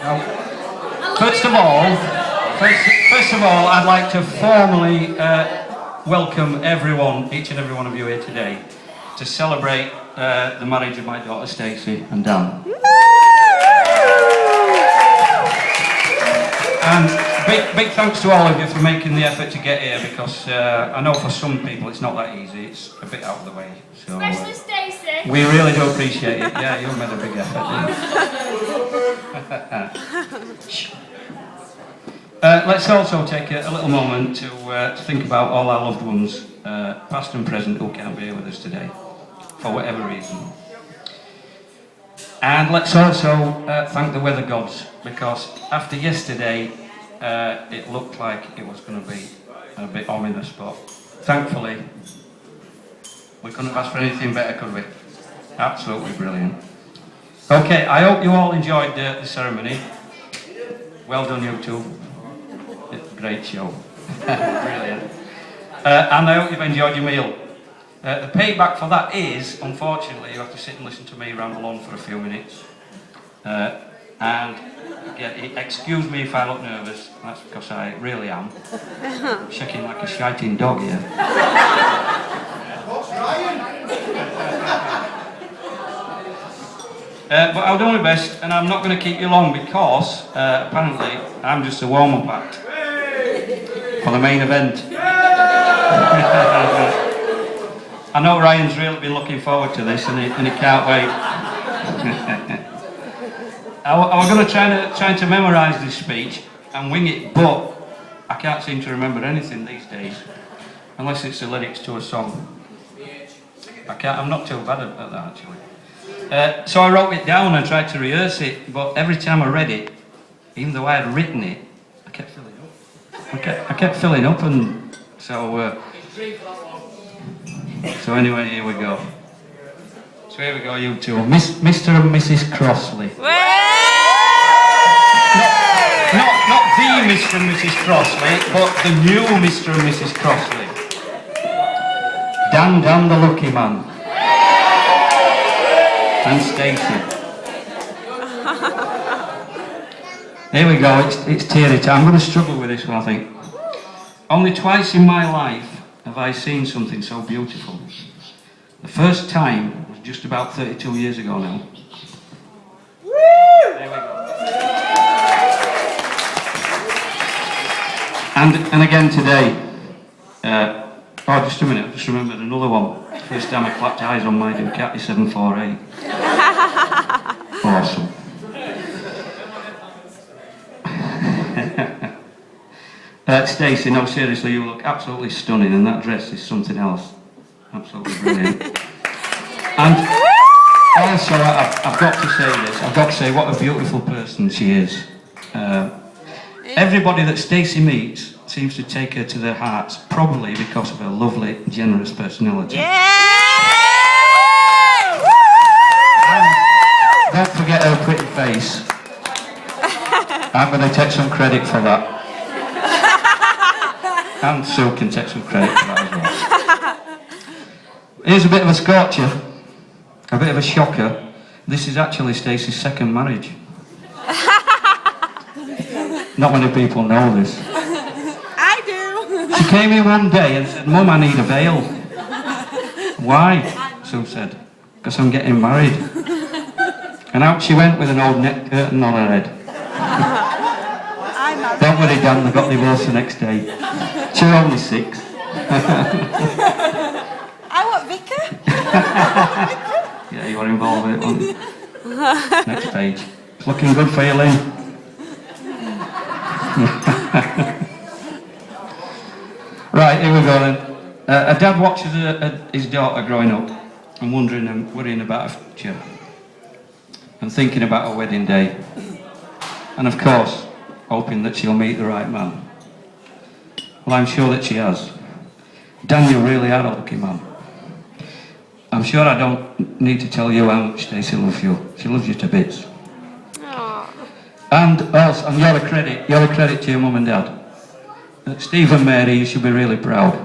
Now, first of all, I'd like to formally welcome everyone, each and every one of you here today, to celebrate the marriage of my daughter Stacey and Dan. And big thanks to all of you for making the effort to get here, because I know for some people it's not that easy. It's a bit out of the way. So, especially Stacey. We really do appreciate it. Yeah, you made a big effort. Let's also take a little moment to think about all our loved ones, past and present, who can't be here with us today, for whatever reason. And let's also thank the weather gods, because after yesterday, it looked like it was going to be a bit ominous, but thankfully, we couldn't have asked for anything better, could we? Absolutely brilliant. Okay, I hope you all enjoyed the ceremony. Well done, you two. Great show. Brilliant. And I hope you've enjoyed your meal. The payback for that is, unfortunately, you have to sit and listen to me ramble on for a few minutes. And again, excuse me if I look nervous, that's because I really am. I'm shaking like a shiting dog here. But I'll do my best, and I'm not going to keep you long, because apparently I'm just a warm-up act for the main event. I know Ryan's really been looking forward to this, and he can't wait. I was going to try to memorise this speech and wing it, but I can't seem to remember anything these days, unless it's the lyrics to a song. I'm not too bad at that, actually. So I wrote it down and tried to rehearse it, but every time I read it, even though I had written it, I kept filling up. I kept filling up, and so anyway, here we go. So here we go, you two. Mr. and Mrs. Crossley. Not the Mr. and Mrs. Crossley, but the new Mr. and Mrs. Crossley. Dan the lucky man. And Stacey. Here we go, it's teary time. I'm going to struggle with this one, I think. Only twice in my life have I seen something so beautiful. The first time was just about 32 years ago now. There we go. And again today. Just a minute, I just remembered another one. First time I clapped eyes on my Ducati 748. Awesome. Stacey, no, seriously, you look absolutely stunning, and that dress is something else. Absolutely brilliant. And also, I've got to say this, I've got to say what a beautiful person she is. Everybody that Stacey meets seems to take her to their hearts, probably because of her lovely, generous personality. Yeah! Don't forget her pretty face. I'm going to take some credit for that. And Sue can take some credit for that as well. Here's a bit of a scorcher, a bit of a shocker. This is actually Stacey's second marriage. Not many people know this. I do. She came in one day and said, "Mum, I need a veil." "Why?" Sue said. "Because I'm getting married." And out she went with an old neck curtain on her head. Don't worry, Dan, they got divorced the next day. She was only 6. I want Vicar. Yeah, you were involved with it, weren't you? Next page. It's looking good for you, Lynn. Right, here we go then. A dad watches his daughter growing up and wondering and worrying about her future and thinking about her wedding day, and of course hoping that she'll meet the right man. Well, I'm sure that she has. Dan, you really are a lucky man. I'm sure I don't need to tell you how much Stacey loves you. She loves you to bits. Aww. And also, and you're a credit to your mum and dad. Steve and Mary, you should be really proud.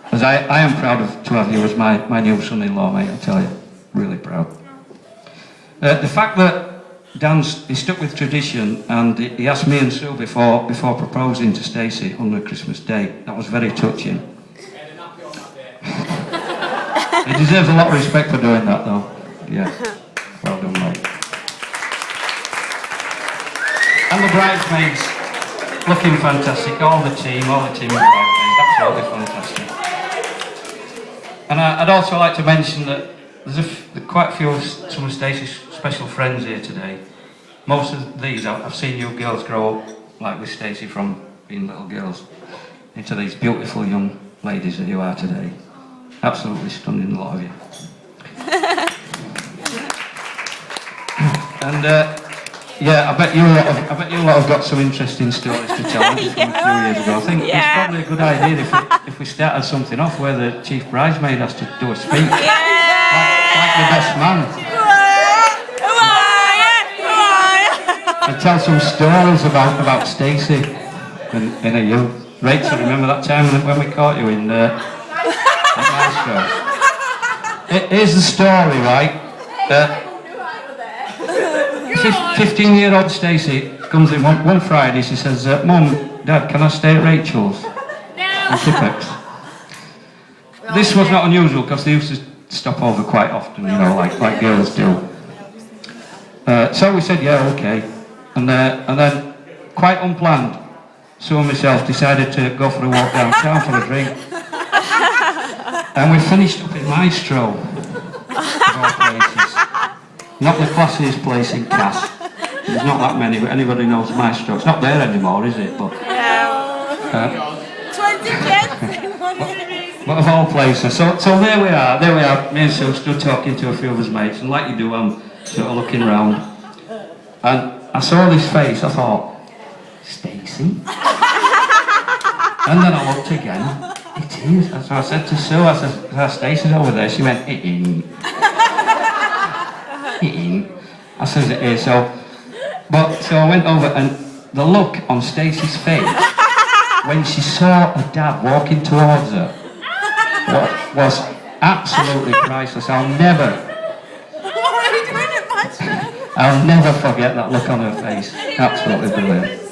Because I am proud to have you as my new son-in-law, mate, I tell you. Really proud. The fact that Dan's, he stuck with tradition, and he asked me and Sue before proposing to Stacey on the Christmas day. That was very touching. He deserves a lot of respect for doing that, though. Yeah, well done, mate. And the bridesmaids, looking fantastic. All the team of bridesmaids, absolutely fantastic. And I'd also like to mention that there's quite a few of some of Stacey's special friends here today. Most of these, I've seen you girls grow up, like with Stacey, from being little girls into these beautiful young ladies that you are today. Absolutely stunning, a lot of you. And yeah, I bet you a lot have got some interesting stories to tell from a few years ago. I think it's probably a good idea if we started something off where the chief bridesmaid has to do a speech, like the best man, and tell some stories about Stacey and her youth. Rachel, remember that time when we caught you in Maestro? Here's the story, right? 15-year-old Stacey comes in one Friday. She says, "Mum, Dad, can I stay at Rachel's?" In Tippex. This was not unusual because they used to stop over quite often, you know, like girls do. So we said, "Yeah, okay." And then, quite unplanned, Sue and myself decided to go for a walk downtown for a drink. And we finished up in Maestro, of all places. Not the classiest place in Cass. There's not that many, but anybody knows Maestro. It's not there anymore, is it? But 20 kids. But of all places. So there we are. Me and Sue stood talking to a few of his mates, and like you do, I'm sort of looking round. And I saw this face, I thought, Stacey? And then I looked again. It is. So I said to Sue, I said, "Stacey's over there." She went, "In." I said, "It is." So I went over, and the look on Stacey's face when she saw her dad walking towards her was absolutely priceless. I'll never forget that look on her face. Absolutely brilliant.